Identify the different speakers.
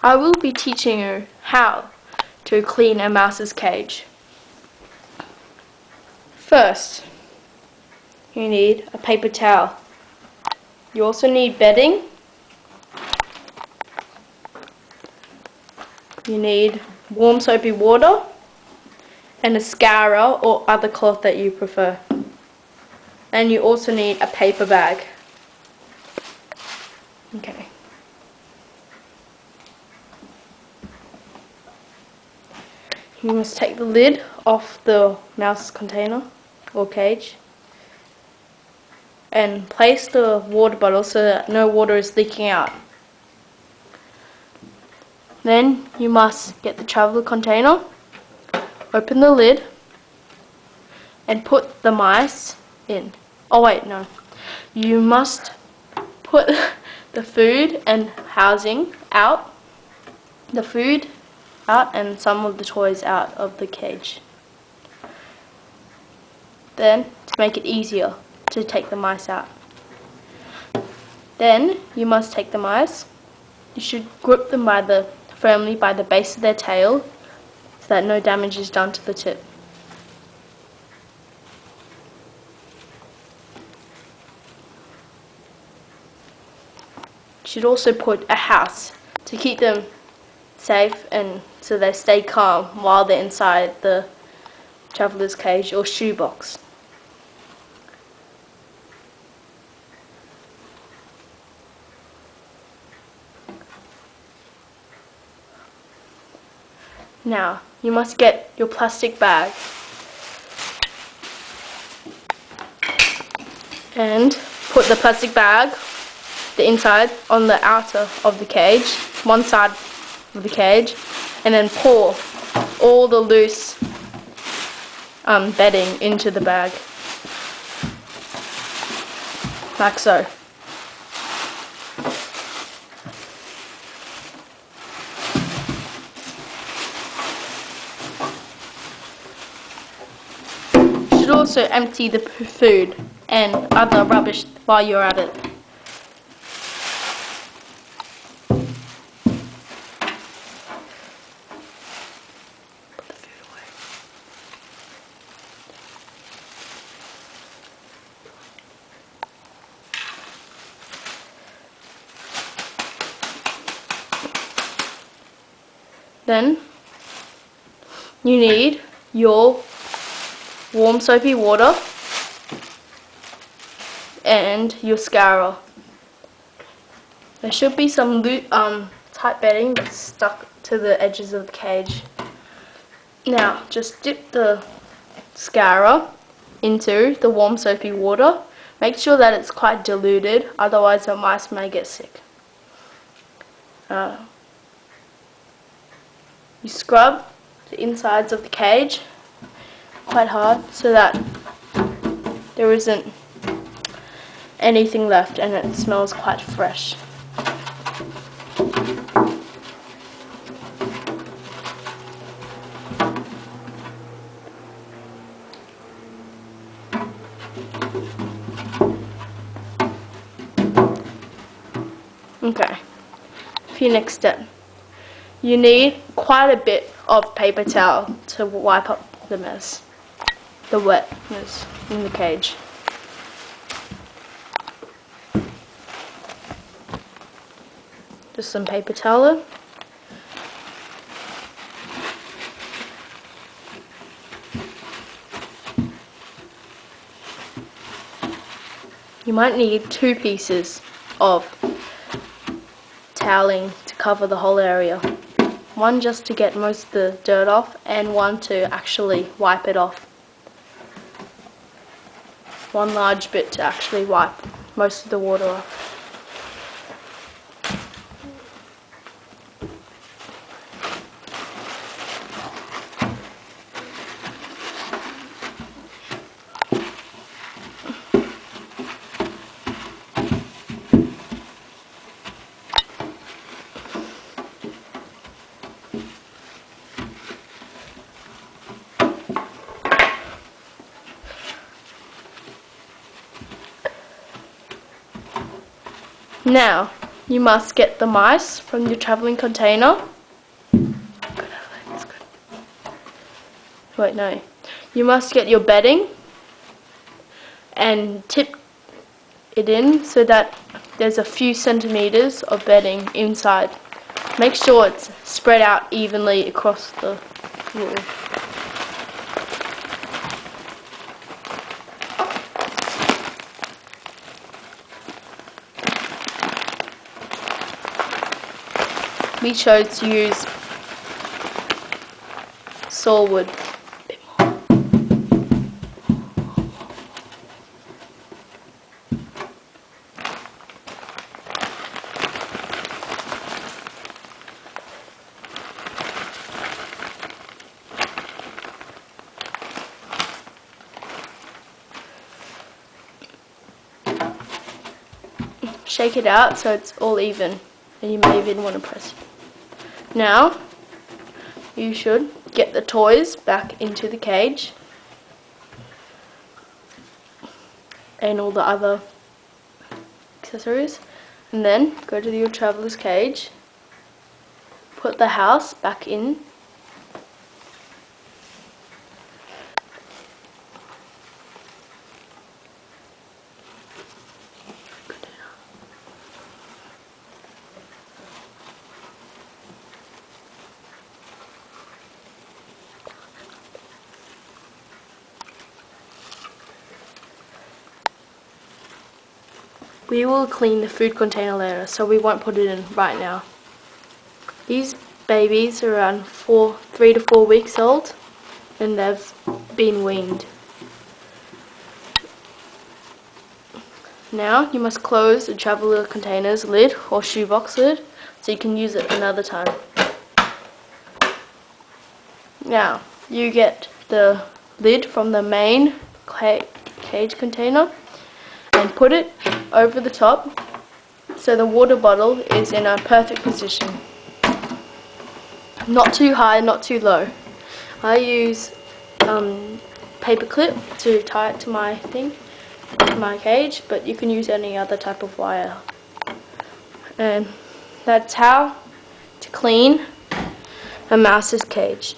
Speaker 1: I will be teaching you how to clean a mouse's cage. First, you need a paper towel. You also need bedding. You need warm soapy water and a scourer or other cloth that you prefer. And you also need a paper bag. Okay. You must take the lid off the mouse container or cage and place the water bottle so that no water is leaking out. Then you must get the traveler container, open the lid and put the mice in. Oh wait, no. You must put the food and housing out, the food out and some of the toys out of the cage. Then, to make it easier to take the mice out. Then, you must take the mice. You should grip them firmly by the base of their tail so that no damage is done to the tip. You should also put a house to keep them safe and so they stay calm while they're inside the traveler's cage or shoebox. Now, you must get your plastic bag and put the plastic bag, the inside, on the outer of the cage, one side of the cage, and then pour all the loose bedding into the bag, like so. You should also empty the food and other rubbish while you're at it. Then you need your warm soapy water and your scourer. There should be some tight bedding that's stuck to the edges of the cage. Now just dip the scourer into the warm soapy water. Make sure that it's quite diluted, otherwise the mice may get sick. You scrub the insides of the cage quite hard so that there isn't anything left and it smells quite fresh. Okay, for your next step. You need quite a bit of paper towel to wipe up the mess, the wetness in the cage. Just some paper towel. You might need 2 pieces of toweling to cover the whole area. One just to get most of the dirt off and one to actually wipe it off. One large bit to actually wipe most of the water off. Now, you must get the mice from your travelling container. Wait, no. You must get your bedding and tip it in so that there's a few centimeters of bedding inside. Make sure it's spread out evenly across the floor. We chose to use sawwood. Shake it out so it's all even, and you may even want to press it. Now, you should get the toys back into the cage and all the other accessories, and then go to your traveller's cage, put the house back in, we will clean the food container later, so we won't put it in right now. These babies are around 3 to 4 weeks old, and they've been weaned. Now you must close the traveller container's lid or shoebox lid so you can use it another time. Now you get the lid from the main cage container and put it over the top so the water bottle is in a perfect position. Not too high, not too low. I use paper clip to tie it to my thing, my cage, but you can use any other type of wire. And that's how to clean a mouse's cage.